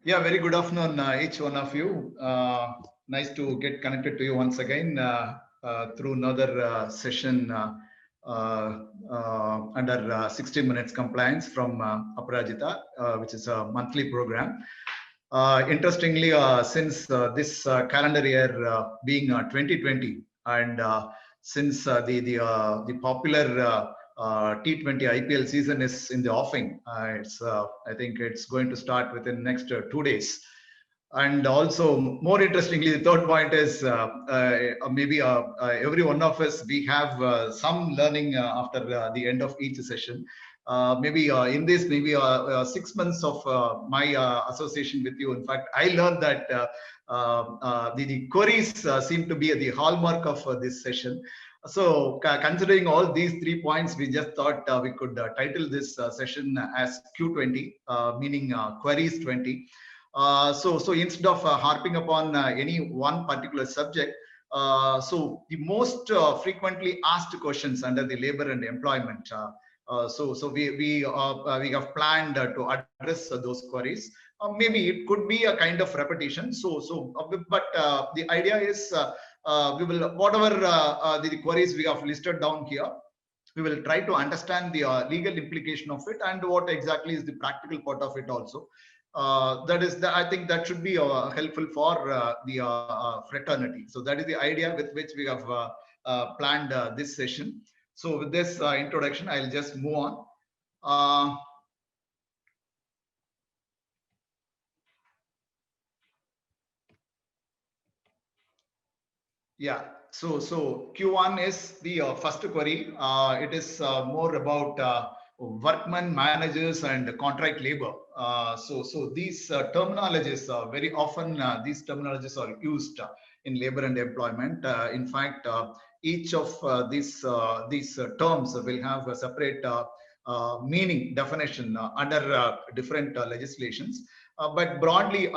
Yeah, very good afternoon, each one of you. Nice to get connected to you once again through another session under 60 minutes compliance from Aparajitha, which is a monthly program. Interestingly, since this calendar year being 2020, and since the popular T20 IPL season is in the offing, I think it's going to start within next 2 days. And also, more interestingly, the third point is maybe every one of us, we have some learning after the end of each session. Maybe in this, maybe 6 months of my association with you, in fact, I learned that the queries seem to be the hallmark of this session. So, considering all these 3 points, we just thought we could title this session as Q20, meaning queries 20. So instead of harping upon any one particular subject, so the most frequently asked questions under the labor and employment. So we have planned to address those queries. Maybe it could be a kind of repetition. But the idea is we will whatever the queries we have listed down here, we will try to understand the legal implication of it and what exactly is the practical part of it also. I think that should be helpful for the fraternity. So that is the idea with which we have planned this session. So with this introduction, I'll just move on. Yeah. So Q1 is the first query. It is more about workmen, managers, and contract labor. So these terminologies very often these terminologies are used in labor and employment. In fact, each of these terms will have a separate meaning definition under different legislations. But broadly,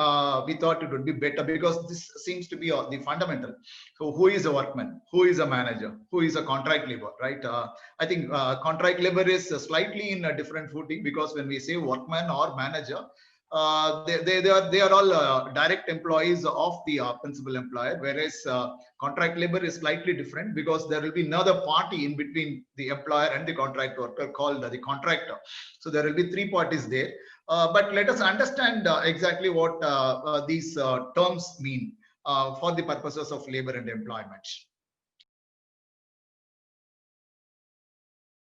we thought it would be better because this seems to be the fundamental. So, who is a workman? Who is a manager? Who is a contract labor? Right? I think contract labor is slightly in a different footing because when we say workman or manager, they are all direct employees of the principal employer, whereas contract labor is slightly different because there will be another party in between the employer and the contract worker called the contractor. So there will be three parties there. But let us understand exactly what these terms mean for the purposes of labor and employment.